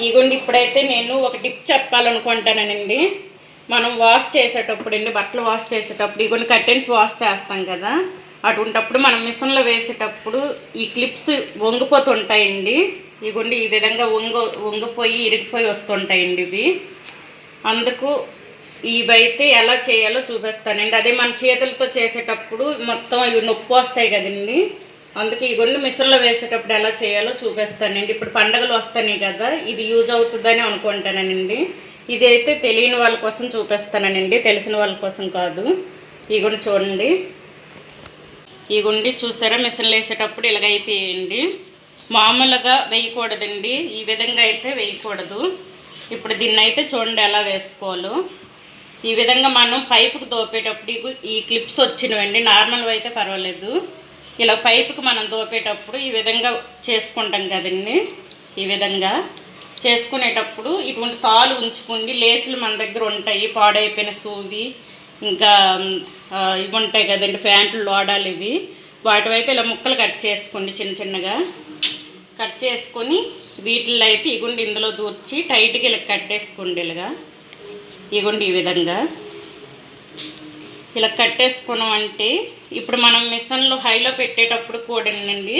ఇగోండి ఇప్పుడైతే నేను ఒక టిప్ చెప్పాలనుకుంటానండి. మనం వాష్ చేసేటప్పుడు అండి, బట్టలు వాష్ చేసేటప్పుడు ఇగోండి కర్టెన్స్ వాష్ చేస్తాం కదా, అటువంటప్పుడు మనం మిషన్లో వేసేటప్పుడు ఈ క్లిప్స్ వంగిపోతుంటాయండి. ఇగోండి ఈ విధంగా వంగిపోయి ఇరిగిపోయి వస్తుంటాయండి ఇవి. అందుకు ఇవైతే ఎలా చేయాలో చూపిస్తానండి. అదే మన చేతులతో చేసేటప్పుడు మొత్తం ఇవి నొప్పి వస్తాయి కదండి. అందుకే ఇవన్నీ మిషన్లో వేసేటప్పుడు ఎలా చేయాలో చూపిస్తానండి. ఇప్పుడు పండుగలు వస్తాయి కదా, ఇది యూజ్ అవుతుందని అనుకుంటానండి. ఇదైతే తెలియని వాళ్ళ కోసం చూపిస్తానండి, తెలిసిన వాళ్ళ కోసం కాదు. ఇగోండి చూడండి, ఇగోండి చూసారా, మిషన్లో వేసేటప్పుడు ఇలాగ అయిపోయాయండి. మామూలుగా వేయకూడదండి, ఈ విధంగా అయితే వేయకూడదు. ఇప్పుడు దీన్ని అయితే చూడండి ఎలా వేసుకోవాలో. ఈ విధంగా మనం పైపుకి దోపేటప్పుడు ఈ క్లిప్స్ వచ్చినవండి, నార్మల్గా అయితే పర్వాలేదు. ఇలా పైపుకి మనం దోపేటప్పుడు ఈ విధంగా చేసుకుంటాం కదండి. ఈ విధంగా చేసుకునేటప్పుడు ఇటువంటి తాళ్ళు ఉంచుకోండి. లేసులు మన దగ్గర ఉంటాయి, పాడైపోయిన సూవి, ఇంకా ఇవి ఉంటాయి కదండి ప్యాంట్లు లోడాలు, ఇవి వాటివైతే ఇలా ముక్కలు కట్ చేసుకోండి. చిన్న చిన్నగా కట్ చేసుకొని వీటిల్లో అయితే ఇగుండి ఇందులో దూర్చి టైట్గా ఇలా కట్టేసుకోండి. ఇలాగా ఇగుండి ఈ విధంగా ఇలా కట్టేసుకున్నాం అంటే ఇప్పుడు మనం మిషన్లో హైలో పెట్టేటప్పుడు కూడానండి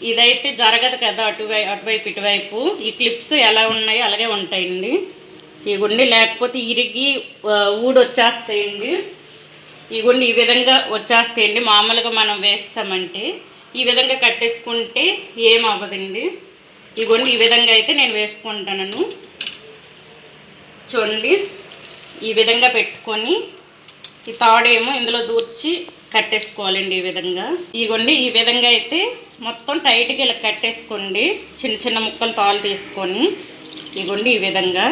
ఇదైతే జరగదు కదా, అటువైపు ఇటువైపు ఈ క్లిప్స్ ఎలా ఉన్నాయో అలాగే ఉంటాయండి. ఇగుండి లేకపోతే ఇరిగి ఊడి వచ్చేస్తాయండి. ఇగుండి ఈ విధంగా వచ్చేస్తాయండి. మామూలుగా మనం వేస్తామంటే ఈ విధంగా కట్టేసుకుంటే ఏం అవ్వదండి. ఇగుండి ఈ విధంగా అయితే నేను వేసుకుంటాను. చూడండి ఈ విధంగా పెట్టుకొని ఈ తాడేమో ఇందులో దూర్చి కట్టేసుకోవాలండి. ఈ విధంగా ఇగోండి ఈ విధంగా అయితే మొత్తం టైట్గా ఇలా కట్టేసుకోండి. చిన్న చిన్న ముక్కలు తాళ్ళు తీసుకొని ఇగోండి ఈ విధంగా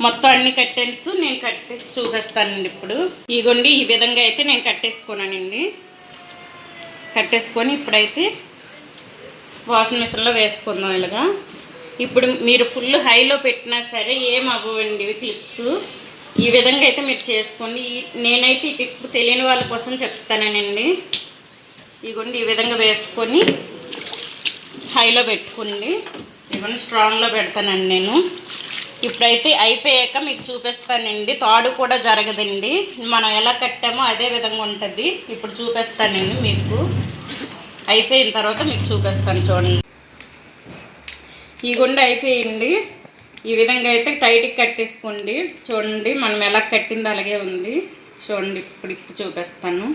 మొత్తం అన్ని కట్టెన్స్ నేను కట్టేసి చూపిస్తానండి. ఇప్పుడు ఇగోండి ఈ విధంగా అయితే నేను కట్టేసుకున్నానండి. కట్టేసుకొని ఇప్పుడైతే వాషింగ్ మిషన్లో వేసుకుందాం ఇలాగా. ఇప్పుడు మీరు ఫుల్ హైలో పెట్టినా సరే ఏం అవ్వండి క్లిప్స్. ఈ విధంగా అయితే మీరు చేసుకోండి. నేనైతే ఈ టిప్ తెలియని వాళ్ళ కోసం చెప్తానండి. ఇగోండి ఈ విధంగా వేసుకొని హైలో పెట్టుకోండి. ఇవన్నీ స్ట్రాంగ్లో పెడతానండి నేను. ఇప్పుడైతే అయిపోయాక మీకు చూపిస్తానండి. తాడు కూడా జరగదండి, మనం ఎలా కట్టామో అదే విధంగా ఉంటుంది. ఇప్పుడు చూపిస్తానండి మీకు, అయిపోయిన తర్వాత మీకు చూపిస్తాను. చూడండి ఈ గుండె అయిపోయింది. ఈ విధంగా అయితే టైట్గా కట్టేసుకోండి. చూడండి మనం ఎలా కట్టిందో అలాగే ఉంది. చూడండి ఇప్పుడు చూపిస్తాను.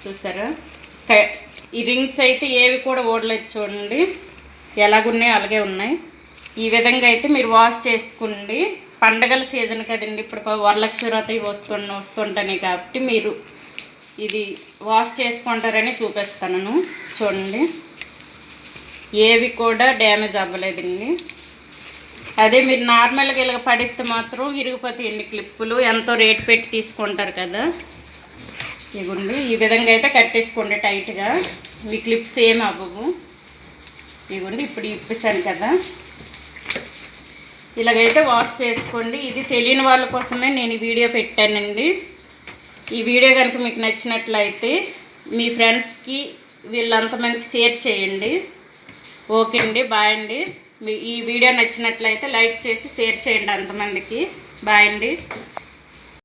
చూసారా, ఈ రింగ్స్ అయితే ఏవి కూడా ఓడలేదు. చూడండి ఎలాగున్నాయి అలాగే ఉన్నాయి. ఈ విధంగా అయితే మీరు వాష్ చేసుకోండి. పండగల సీజన్ కదండి, ఇప్పుడు వరలక్ష్మి వ్రతం వస్తుంటాయి కాబట్టి మీరు ఇది వాష్ చేసుకుంటారని చూపిస్తాను. చూడండి ఏవి కూడా డ్యామేజ్ అవ్వలేదండి. అదే మీరు నార్మల్గా ఇలాగ పడిస్తే మాత్రం ఇరిగిపోతాయండి క్లిప్పులు, ఎంతో రేట్ పెట్టి తీసుకుంటారు కదా. ఇగుండి ఈ విధంగా అయితే కట్టేసుకోండి టైట్గా, మీ క్లిప్స్ ఏమి అవ్వవు. ఇగుండి ఇప్పుడు ఇప్పేసాను కదా, ఇలాగైతే వాష్ చేసుకోండి. ఇది తెలియని వాళ్ళ కోసమే నేను ఈ వీడియో పెట్టానండి. ఈ వీడియో కనుక మీకు నచ్చినట్లయితే మీ ఫ్రెండ్స్కి వీళ్ళంతమందికి షేర్ చేయండి. ఓకే అండి, బాయ్ అండి. ఈ వీడియో నచ్చినట్లయితే లైక్ చేసి షేర్ చేయండి అంతమందికి. బాయ్ అండి.